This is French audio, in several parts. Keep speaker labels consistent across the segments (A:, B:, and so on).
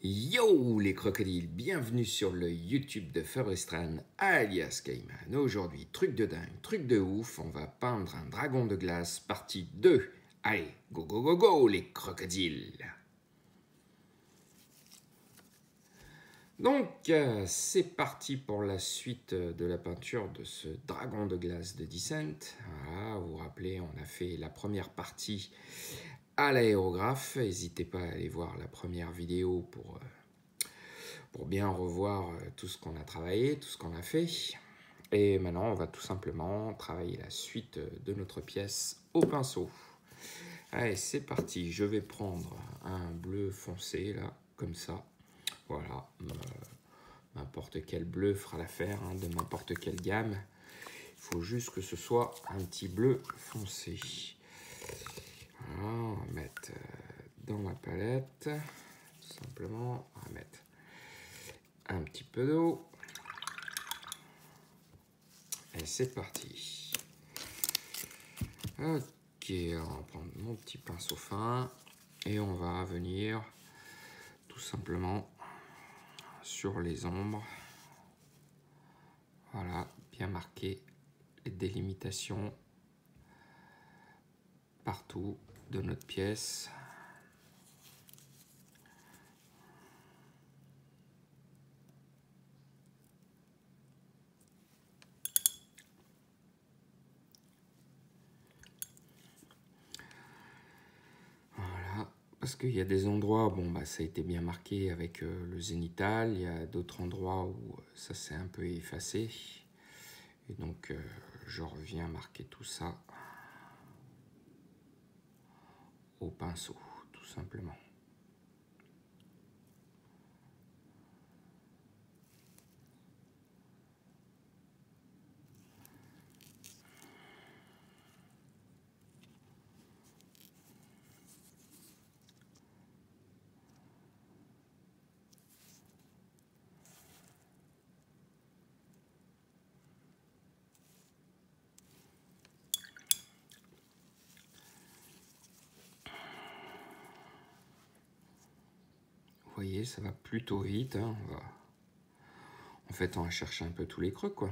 A: Yo les crocodiles, bienvenue sur le YouTube de Fabrice Tran alias Cayman. Aujourd'hui, truc de dingue, truc de ouf, on va peindre un dragon de glace, partie 2. Allez, go go go go les crocodiles. Donc, c'est parti pour la suite de la peinture de ce dragon de glace de Descent. Voilà, vous vous rappelez, on a fait la première partie à l'aérographe. N'hésitez pas à aller voir la première vidéo pour bien revoir tout ce qu'on a travaillé, tout ce qu'on a fait. Et maintenant, on va tout simplement travailler la suite de notre pièce au pinceau. Allez, c'est parti. Je vais prendre un bleu foncé, là, comme ça. Voilà. N'importe quel bleu fera l'affaire, hein, de n'importe quelle gamme. Il faut juste que ce soit un petit bleu foncé. Voilà, on va mettre dans ma palette, tout simplement, on va mettre un petit peu d'eau. Et c'est parti. Ok, alors on va prendre mon petit pinceau fin et on va venir tout simplement sur les ombres. Voilà, bien marquer les délimitations partout de notre pièce. Voilà, parce qu'il y a des endroits, bon bah ça a été bien marqué avec le zénithal, il y a d'autres endroits où ça s'est un peu effacé. Et donc je reviens marquer tout ça au pinceau, tout simplement. Vous voyez, ça va plutôt vite, hein. En fait, on va chercher un peu tous les creux, quoi.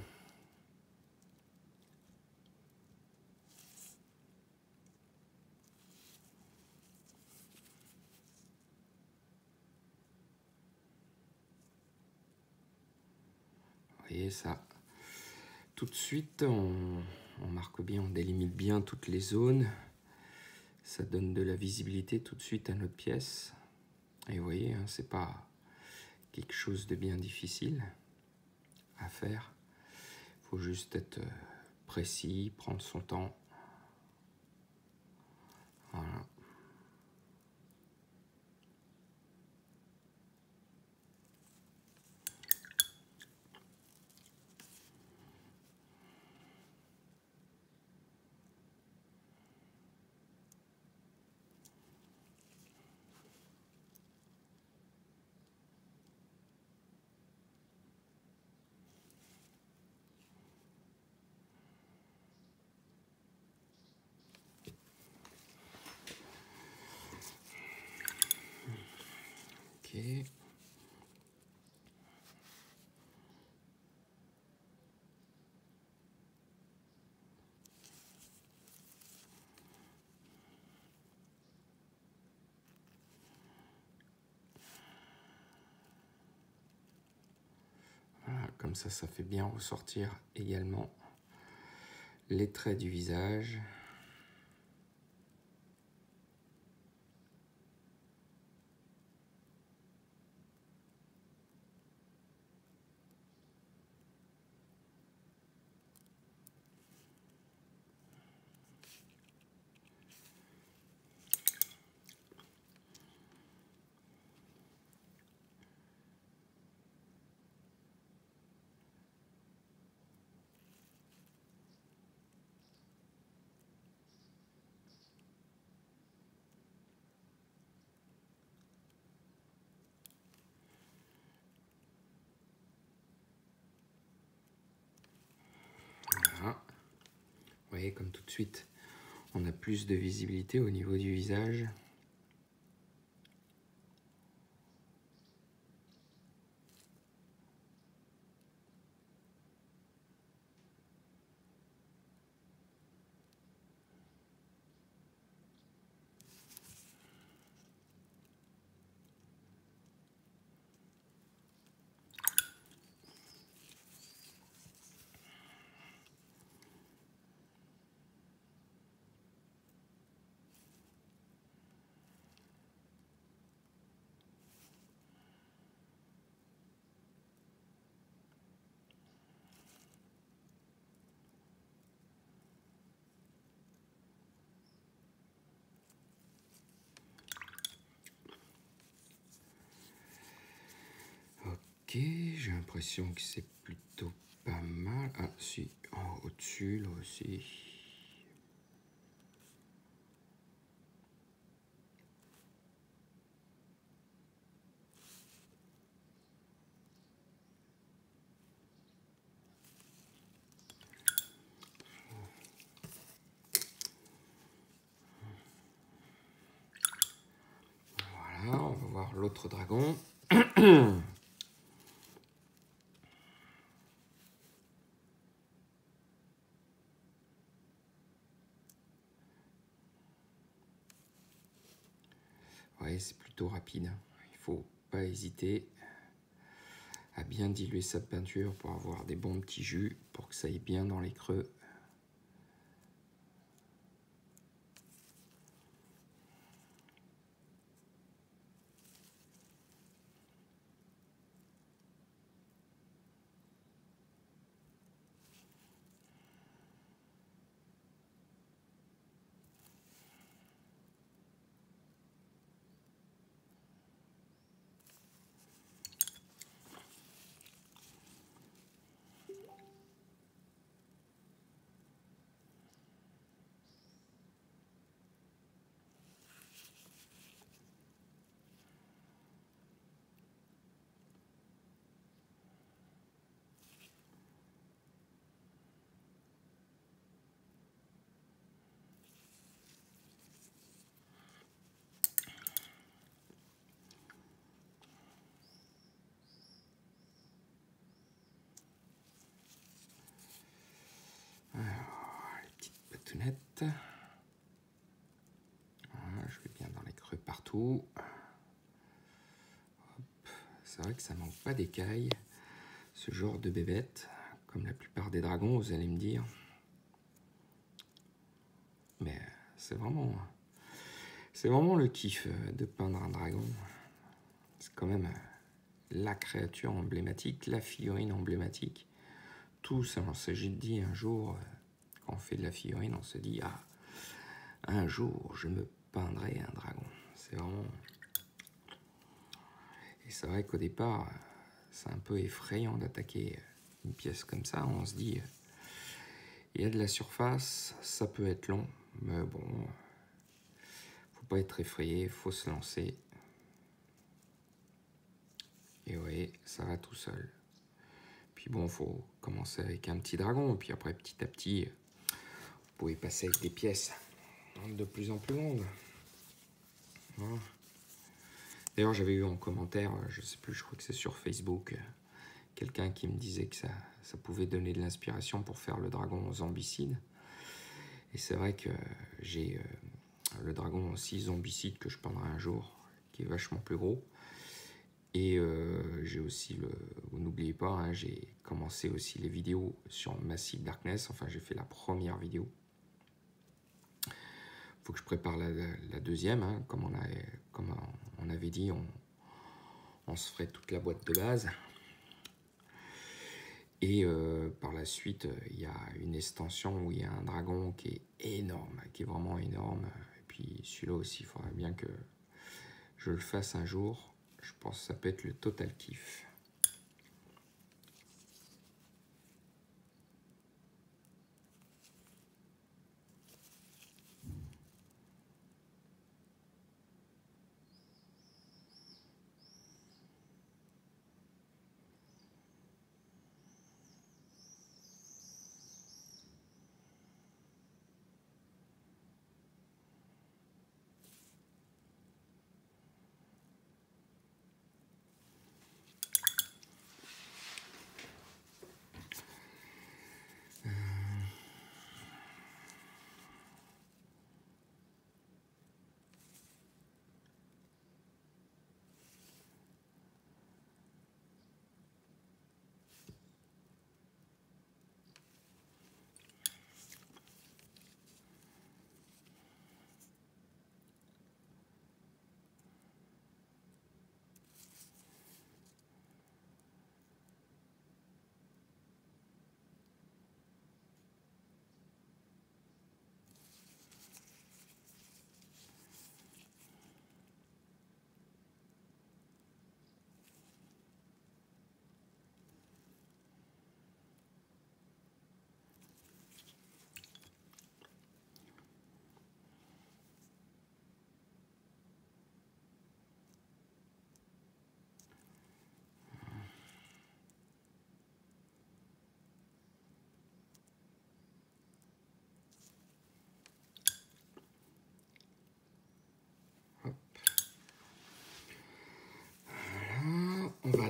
A: Vous voyez, ça, tout de suite, on marque bien, on délimite bien toutes les zones. Ça donne de la visibilité tout de suite à notre pièce. Et vous voyez, hein, c'est pas quelque chose de bien difficile à faire. Il faut juste être précis, prendre son temps. Voilà. Ok. Voilà, comme ça fait bien ressortir également les traits du visage. Voilà. Vous voyez, comme tout de suite, on a plus de visibilité au niveau du visage. Ok, j'ai l'impression que c'est plutôt pas mal. Ah si, au-dessus là aussi. Voilà, on va voir l'autre dragon. Ouais, c'est plutôt rapide. Il faut pas hésiter à bien diluer sa peinture pour avoir des bons petits jus, pour que ça aille bien dans les creux. Patounettes. Voilà, je vais bien dans les creux partout. C'est vrai que ça manque pas d'écailles, ce genre de bébête, comme la plupart des dragons, vous allez me dire. Mais c'est vraiment le kiff de peindre un dragon. C'est quand même la créature emblématique, la figurine emblématique. Tout ça, on s'est dit un jour, quand on fait de la figurine, on se dit, ah, un jour, je me peindrai un dragon. C'est vraiment... Et c'est vrai qu'au départ, c'est un peu effrayant d'attaquer une pièce comme ça. On se dit, il y a de la surface, ça peut être long, mais bon, faut pas être effrayé, faut se lancer. Et oui, ça va tout seul. Puis bon, faut commencer avec un petit dragon, et puis après, petit à petit, vous pouvez passer avec des pièces de plus en plus longues. Voilà. D'ailleurs, j'avais eu en commentaire, je sais plus, je crois que c'est sur Facebook, quelqu'un qui me disait que ça pouvait donner de l'inspiration pour faire le dragon zombicide. Et c'est vrai que j'ai le dragon aussi zombicide que je peindrai un jour, qui est vachement plus gros. Et j'ai aussi vous n'oubliez pas, hein, j'ai commencé aussi les vidéos sur Massive Darkness. Enfin, j'ai fait la première vidéo. Faut que je prépare la deuxième, hein, comme on avait dit, on se ferait toute la boîte de base. Et par la suite, il y a une extension où il y a un dragon qui est énorme, qui est vraiment énorme. Et puis celui-là aussi, il faudrait bien que je le fasse un jour. Je pense que ça peut être le total kiff.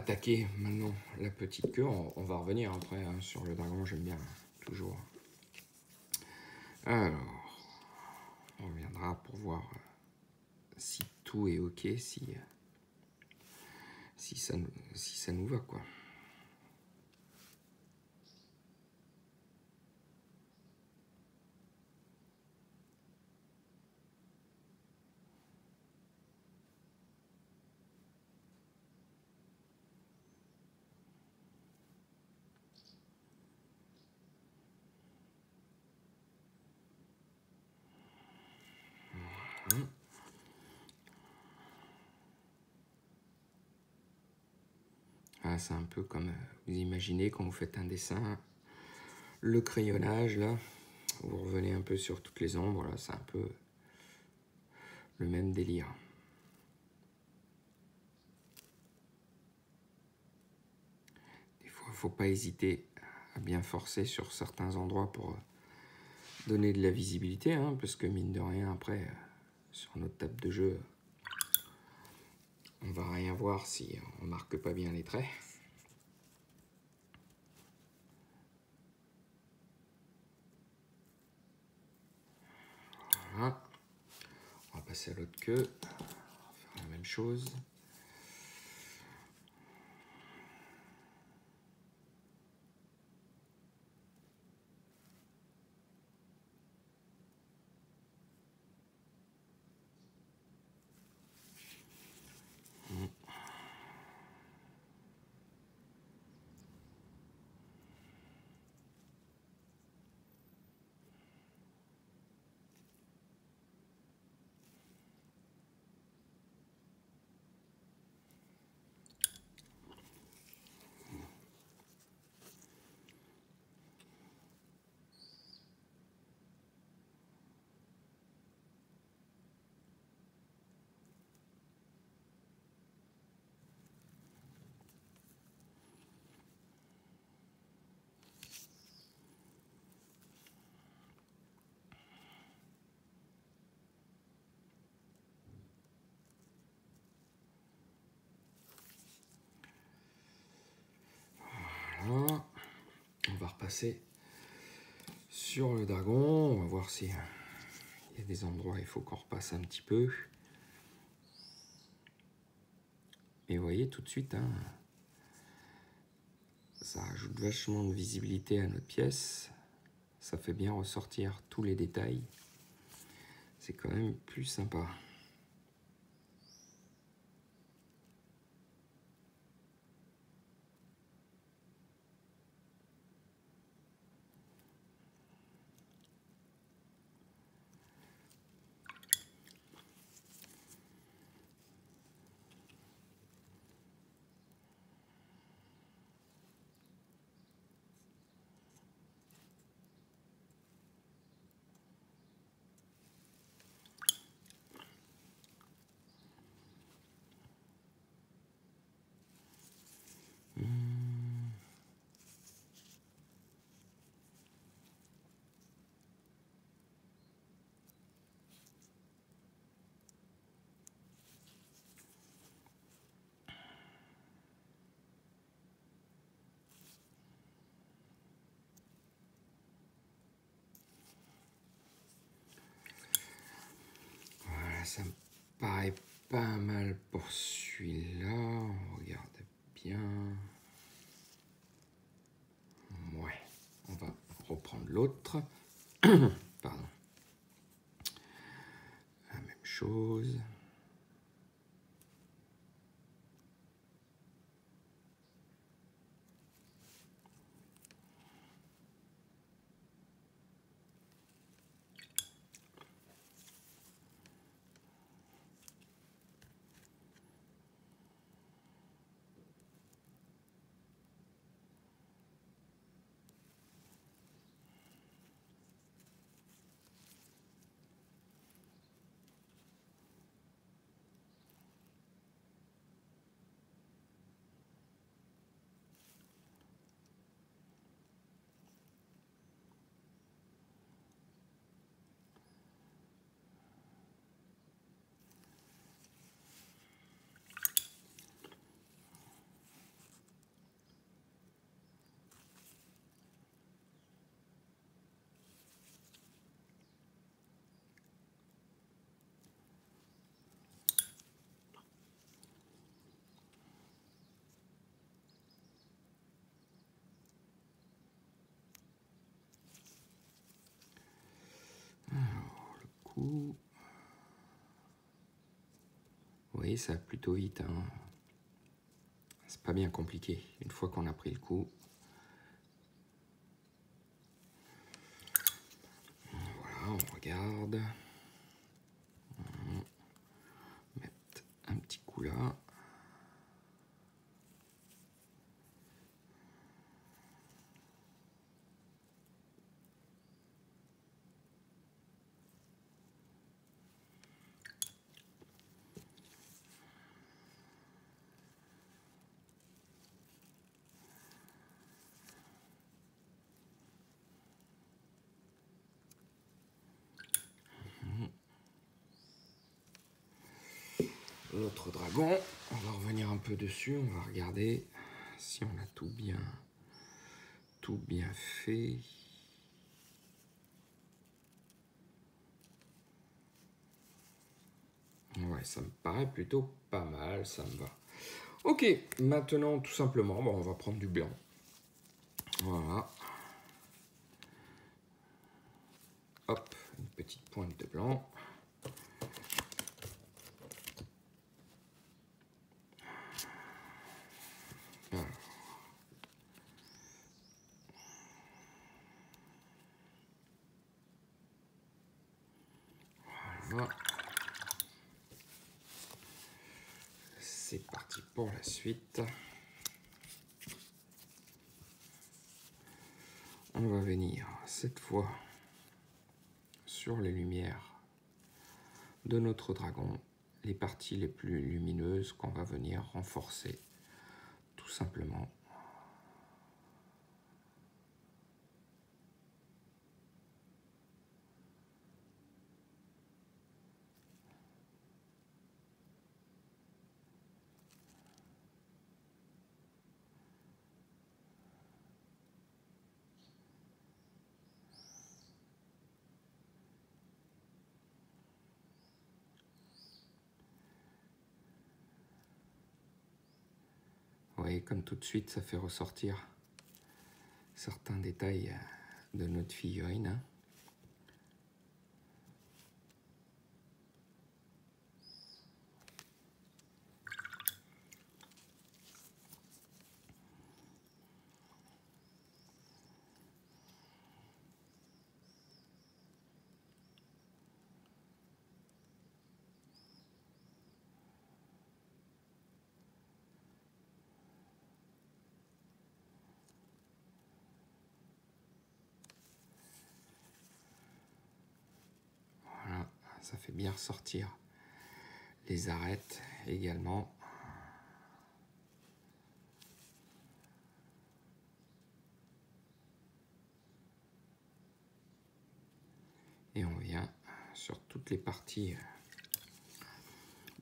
A: attaquer maintenant la petite queue. On va revenir après hein, sur le dragon, j'aime bien toujours. Alors, on reviendra pour voir si tout est ok, si ça nous va quoi. Ah, c'est un peu comme vous imaginez quand vous faites un dessin, le crayonnage là, vous revenez un peu sur toutes les ombres, là c'est un peu le même délire. Des fois, il ne faut pas hésiter à bien forcer sur certains endroits pour donner de la visibilité, hein, parce que mine de rien, après, sur notre table de jeu, on va rien voir si on marque pas bien les traits. Voilà. On va passer à l'autre queue. On va faire la même chose. Voilà. On va repasser sur le dragon. On va voir si il y a des endroits où il faut qu'on repasse un petit peu. Et vous voyez tout de suite, hein, ça ajoute vachement de visibilité à notre pièce. Ça fait bien ressortir tous les détails. C'est quand même plus sympa. Voilà, ça me paraît pas mal pour celui-là. On regarde bien. Ouais, on va reprendre l'autre. Pardon. La même chose. coup. Vous voyez, ça va plutôt vite, hein. C'est pas bien compliqué, une fois qu'on a pris le coup. Voilà, on regarde. On va mettre un petit coup là. L'autre dragon, on va revenir un peu dessus, on va regarder si on a tout bien fait. Ouais, ça me paraît plutôt pas mal, ça me va. Ok, maintenant tout simplement, bon, on va prendre du blanc. Voilà. Hop, une petite pointe de blanc. Voilà. Voilà. C'est parti pour la suite. On va venir cette fois sur les lumières de notre dragon, les parties les plus lumineuses qu'on va venir renforcer tout simplement. Vous voyez comme tout de suite ça fait ressortir certains détails de notre figurine. Hein. Voilà, ça fait bien ressortir les arêtes également. Et on vient sur toutes les parties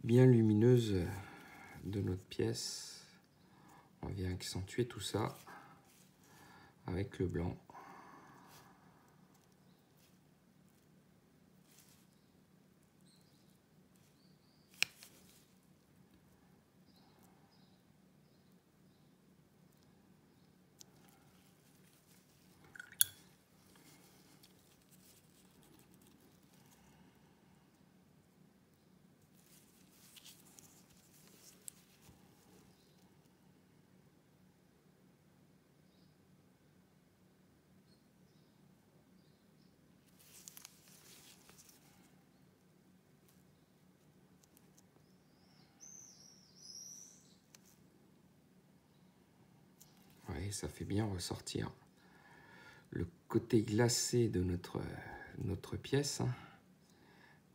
A: bien lumineuses de notre pièce. On vient accentuer tout ça avec le blanc. Ouais, ça fait bien ressortir le côté glacé de notre pièce.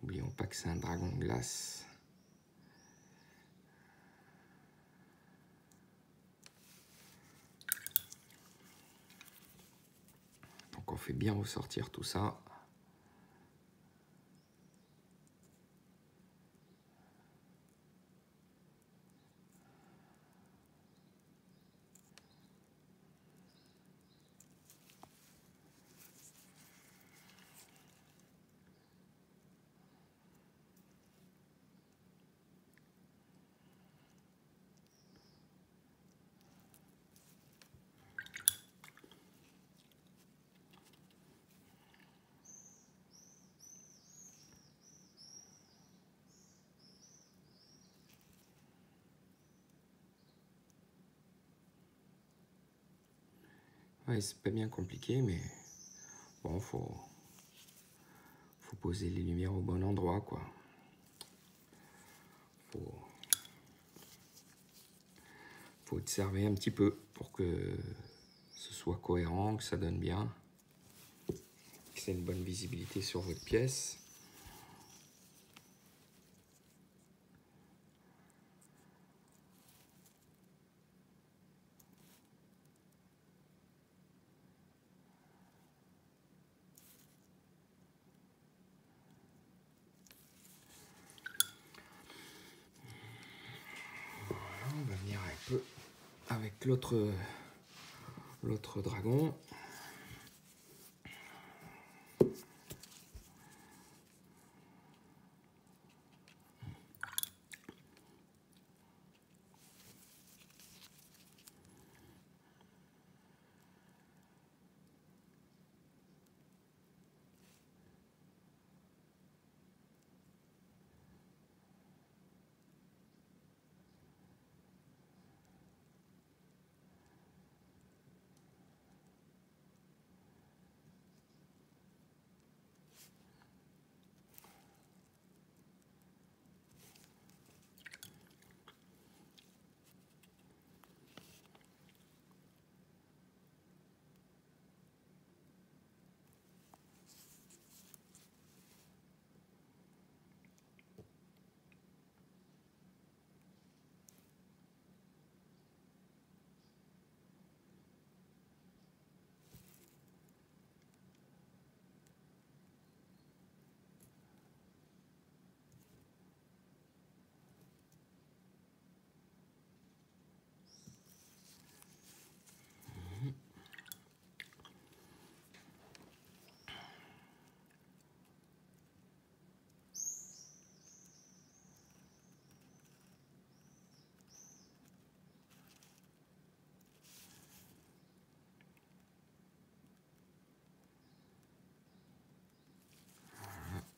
A: N'oublions pas que c'est un dragon de glace. Donc on fait bien ressortir tout ça. Ouais, c'est pas bien compliqué, mais bon, faut poser les lumières au bon endroit, quoi. Faut observer un petit peu pour que ce soit cohérent, que ça donne bien, que c'est une bonne visibilité sur votre pièce. On va venir un peu avec l'autre dragon.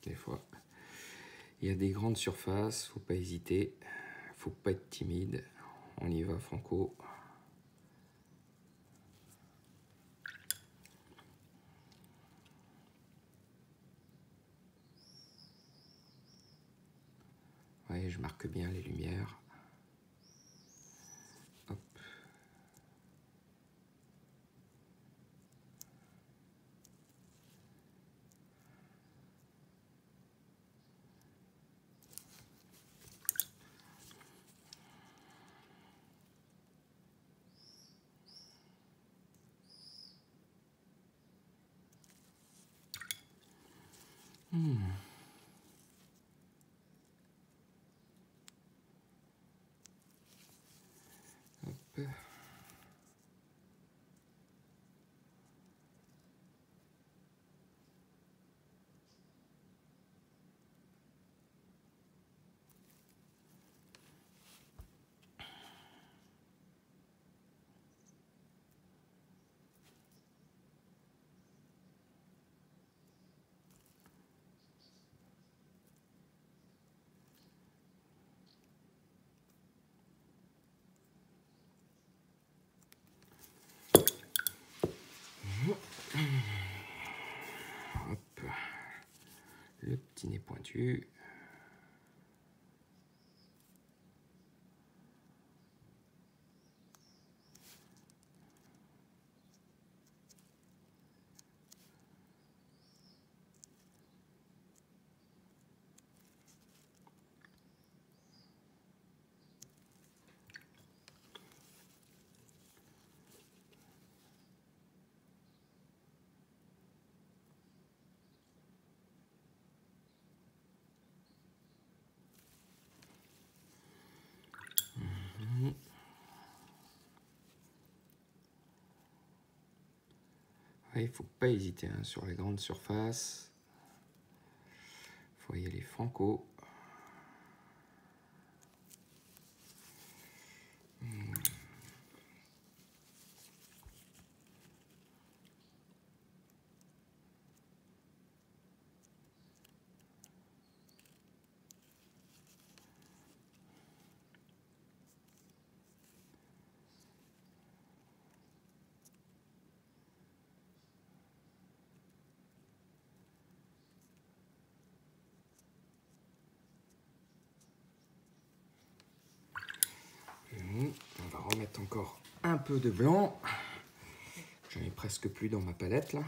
A: Des fois, il y a des grandes surfaces, faut pas hésiter, faut pas être timide. On y va franco. Ouais, je marque bien les lumières. Hop. Hop. Hop. Le petit nez pointu. Il ne faut pas hésiter hein, sur les grandes surfaces. Il faut y aller franco. On va remettre encore un peu de blanc. J'en ai presque plus dans ma palette là.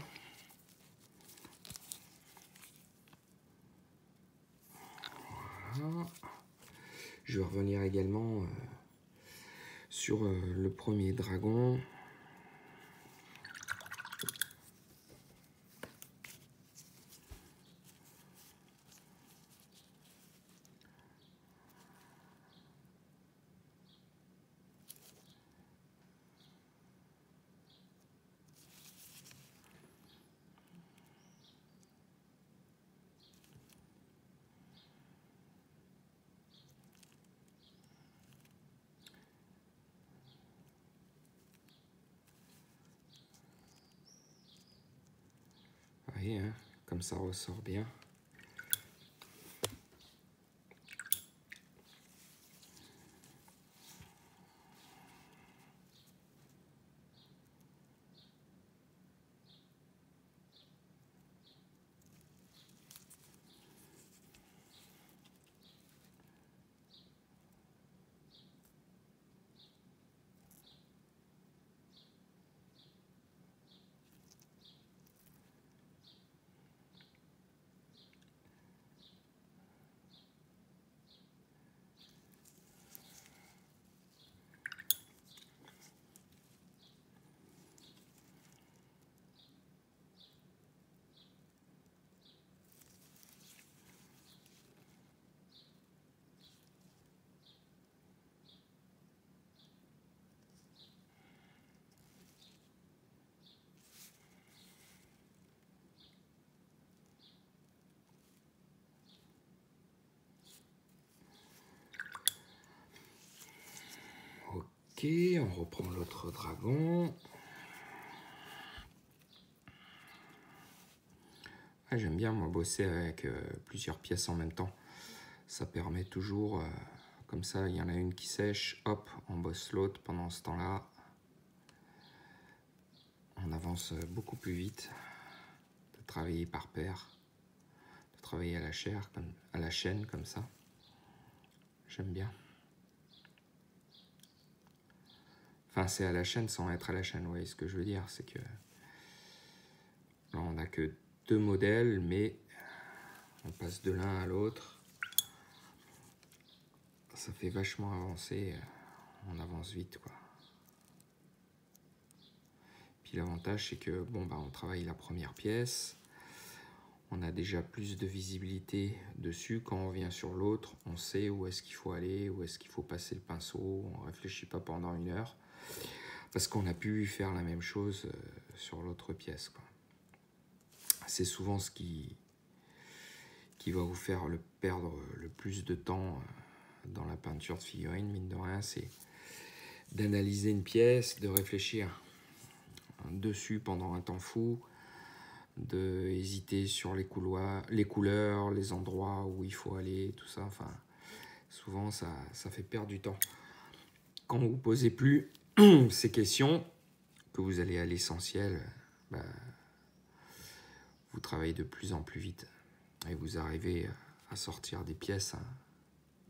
A: Voilà. Je vais revenir également sur le premier dragon. Vous voyez, hein, comme ça ressort bien. Ok, on reprend l'autre dragon. Ah, j'aime bien moi bosser avec plusieurs pièces en même temps. Ça permet toujours, comme ça, il y en a une qui sèche, hop, on bosse l'autre pendant ce temps-là. On avance beaucoup plus vite de travailler par paire, de travailler à la chaîne comme ça. J'aime bien. Enfin, c'est à la chaîne sans être à la chaîne, vous voyez ce que je veux dire, c'est que là, on n'a que 2 modèles, mais on passe de l'un à l'autre. Ça fait vachement avancer, on avance vite, quoi. Puis l'avantage, c'est que, bon, bah, on travaille la première pièce, on a déjà plus de visibilité dessus. Quand on vient sur l'autre, on sait où est-ce qu'il faut aller, où est-ce qu'il faut passer le pinceau, on ne réfléchit pas pendant 1 heure. Parce qu'on a pu faire la même chose sur l'autre pièce, quoi. C'est souvent ce qui va vous faire perdre le plus de temps dans la peinture de figurines, mine de rien, c'est d'analyser une pièce, de réfléchir dessus pendant un temps fou, de hésiter sur les couleurs, les endroits où il faut aller, tout ça. Enfin, souvent, ça fait perdre du temps. Quand vous ne posez plus ces questions, que vous allez à l'essentiel, bah, vous travaillez de plus en plus vite et vous arrivez à sortir des pièces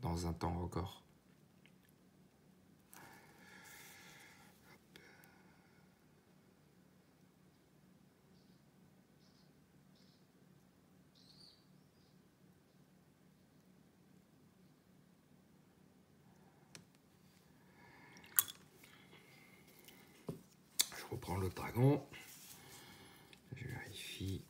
A: dans un temps record. Je reprends l'autre dragon. Je vérifie.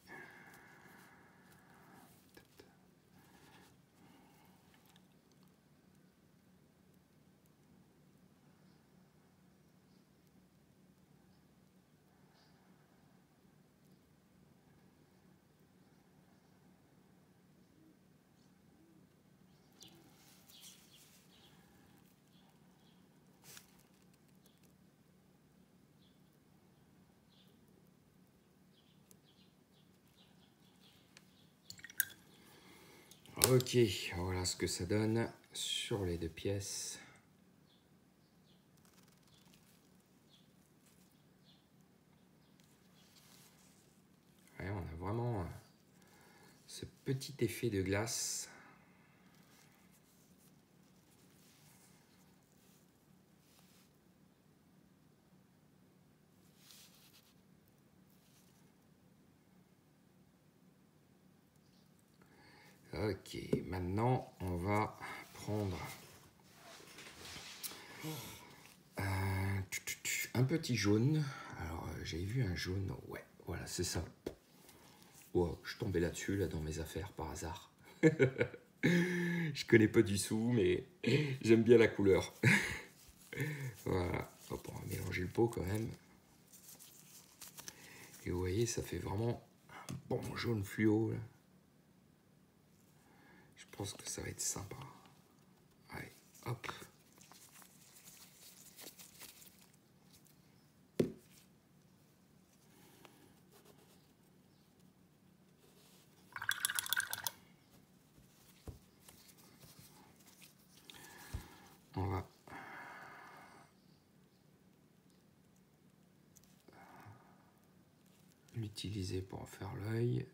A: Ok, voilà ce que ça donne sur les 2 pièces. Ouais, on a vraiment ce petit effet de glace. Ok, maintenant on va prendre un petit jaune. Alors j'ai vu un jaune, ouais, voilà, c'est ça. Wow, je tombais là-dessus, là, dans mes affaires, par hasard. Je connais pas du sou, mais j'aime bien la couleur. Voilà, hop, on va mélanger le pot quand même. Et vous voyez, ça fait vraiment un bon jaune fluo, là. Je pense que ça va être sympa. Allez, hop. On va l'utiliser pour faire l'œil.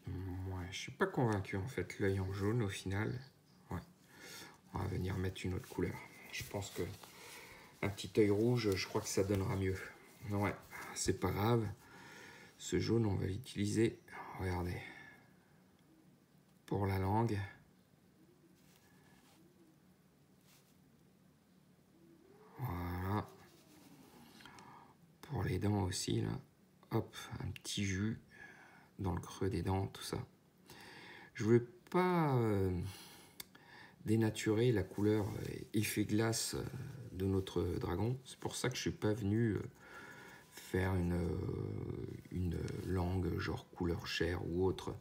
A: Ouais, je suis pas convaincu en fait, l'œil en jaune au final. Ouais, on va venir mettre une autre couleur. Je pense que un petit œil rouge, je crois que ça donnera mieux. Ouais, c'est pas grave. Ce jaune, on va l'utiliser. Regardez. Pour la langue. Voilà. Pour les dents aussi, là. Hop, un petit jus dans le creux des dents, tout ça. Je veux pas dénaturer la couleur effet glace de notre dragon. C'est pour ça que je suis pas venu faire une langue genre couleur chair ou autre.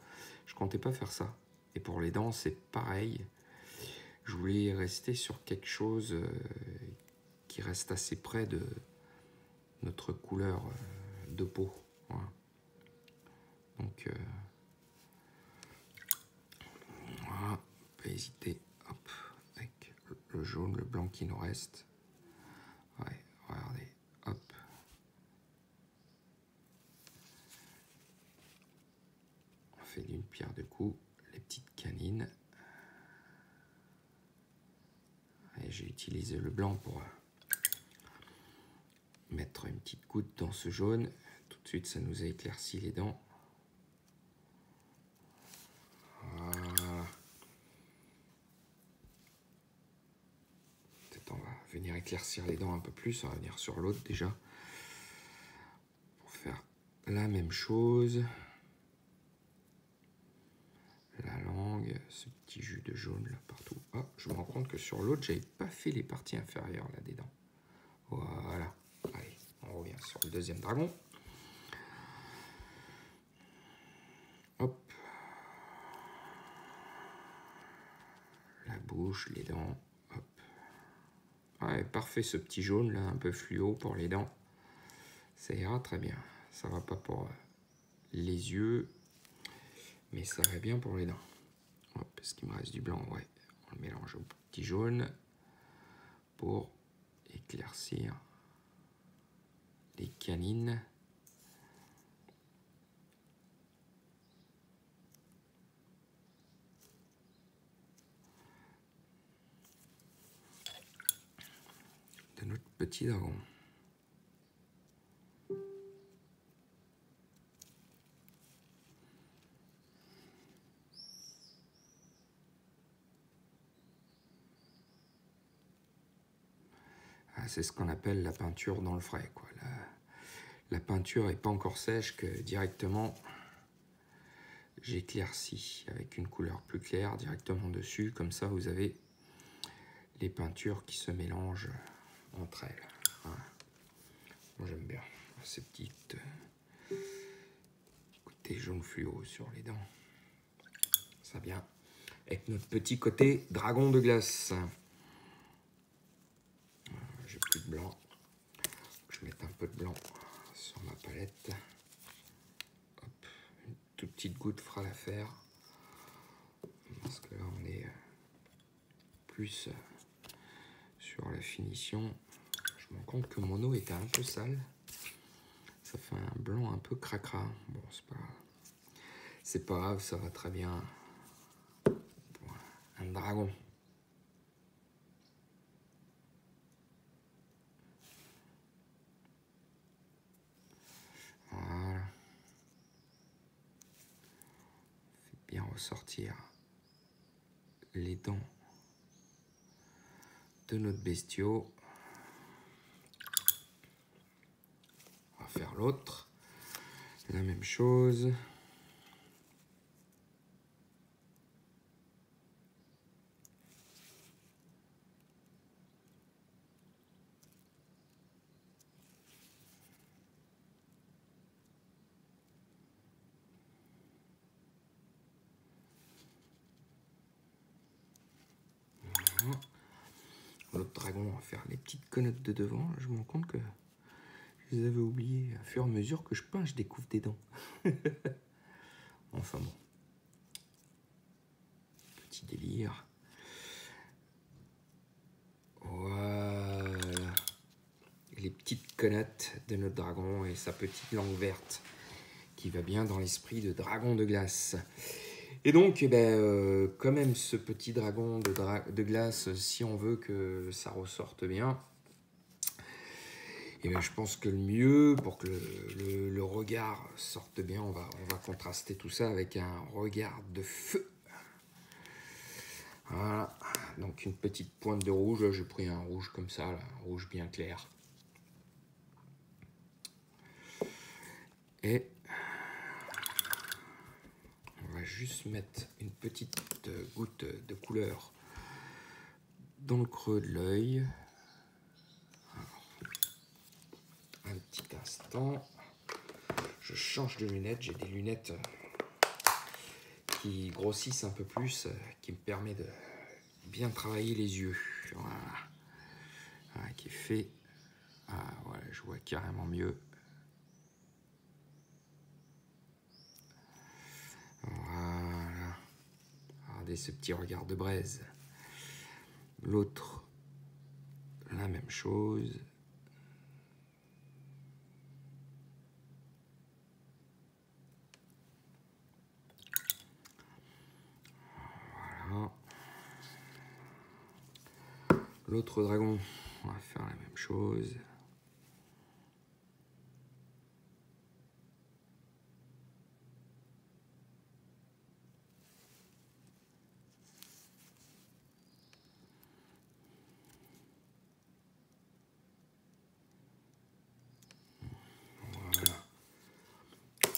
A: Je comptais pas faire ça. Et pour les dents, c'est pareil. Je voulais rester sur quelque chose qui reste assez près de notre couleur de peau. Voilà. Donc, voilà, pas hésiter. Hop, avec le jaune, le blanc qui nous reste. Ouais, regardez, hop. On fait d'une pierre deux coups les petites canines. Et j'ai utilisé le blanc pour mettre une petite goutte dans ce jaune. Tout de suite, ça nous a éclairci les dents. Voilà. Peut-être on va venir éclaircir les dents un peu plus. On va venir sur l'autre déjà. Pour faire la même chose. La langue, ce petit jus de jaune là partout. Ah, je me rends compte que sur l'autre, j'avais pas fait les parties inférieures là des dents. Voilà. Allez, on revient sur le deuxième dragon. Hop. La bouche, les dents. Hop. Ouais, parfait ce petit jaune là, un peu fluo pour les dents. Ça ira très bien. Ça va pas pour les yeux, mais ça va bien pour les dents. Hop, est-ce qu'il me reste du blanc? Ouais. On le mélange au petit jaune pour éclaircir les canines. De notre petit dragon. Ah, c'est ce qu'on appelle la peinture dans le frais, quoi. La peinture n'est pas encore sèche que directement j'éclaircis avec une couleur plus claire directement dessus. Comme ça, vous avez les peintures qui se mélangent entre elles. Voilà. Moi, j'aime bien ces petites côtés jaune fluo sur les dents. Ça vient avec notre petit côté dragon de glace. J'ai plus de blanc. Je vais mettre un peu de blanc sur ma palette. Hop, une toute petite goutte fera l'affaire. Parce que là, on est plus sur la finition. Je me rends compte que mon eau était un peu sale. Ça fait un blanc un peu cracra. Bon, c'est pas grave, ça va très bien. dragon. Voilà. Fait bien ressortir les dents de notre bestiau. On va faire l'autre. La même chose. L'autre dragon, on va faire les petites connettes de devant. Je me rends compte que je les avais oubliées. À fur et à mesure que je peins, je découvre des dents. Enfin bon. Petit délire. Voilà. Les petites connettes de notre dragon et sa petite langue verte qui va bien dans l'esprit de dragon de glace. Et donc, quand même, ce petit dragon de glace, si on veut que ça ressorte bien, et je pense que le mieux, pour que le regard sorte bien, on va contraster tout ça avec un regard de feu. Voilà, donc une petite pointe de rouge. J'ai pris un rouge comme ça, là, un rouge bien clair. Et on va juste mettre une petite goutte de couleur dans le creux de l'œil. Un petit instant. Je change de lunettes. J'ai des lunettes qui grossissent un peu plus, qui me permet de bien travailler les yeux. Voilà. Voilà, qui fait... Ah, voilà, je vois carrément mieux. Voilà. Regardez ce petit regard de braise. L'autre, la même chose. Voilà. L'autre dragon, on va faire la même chose.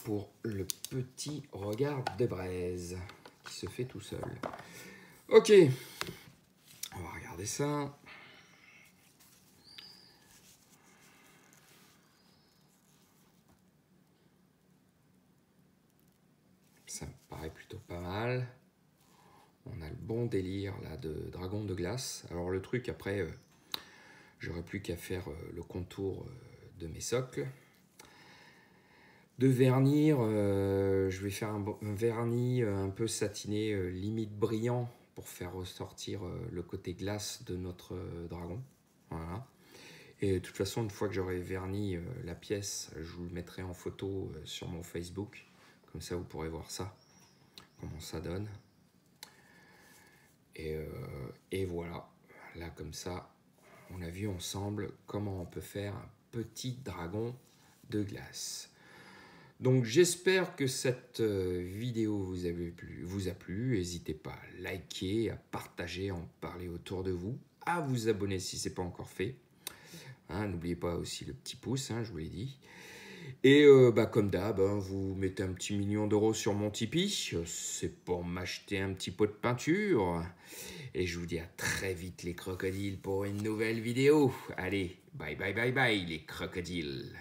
A: Pour le petit regard de braise qui se fait tout seul. Ok, on va regarder ça. Ça me paraît plutôt pas mal. On a le bon délire là de dragon de glace. Alors le truc après, j'aurais plus qu'à faire le contour de mes socles. De vernir, je vais faire un vernis un peu satiné, limite brillant, pour faire ressortir le côté glace de notre dragon. Voilà. Et de toute façon, une fois que j'aurai verni la pièce, je vous le mettrai en photo sur mon Facebook. Comme ça, vous pourrez voir ça, comment ça donne. Et voilà, là comme ça, on a vu ensemble comment on peut faire un petit dragon de glace. Donc j'espère que cette vidéo vous a plu. N'hésitez pas à liker, à partager, à en parler autour de vous, à vous abonner si ce n'est pas encore fait. Hein, n'oubliez pas aussi le petit pouce, hein, je vous l'ai dit. Et comme d'hab, hein, vous mettez un petit million d'euros sur mon Tipeee. C'est pour m'acheter un petit pot de peinture. Et je vous dis à très vite les crocodiles pour une nouvelle vidéo. Allez, bye bye bye bye les crocodiles.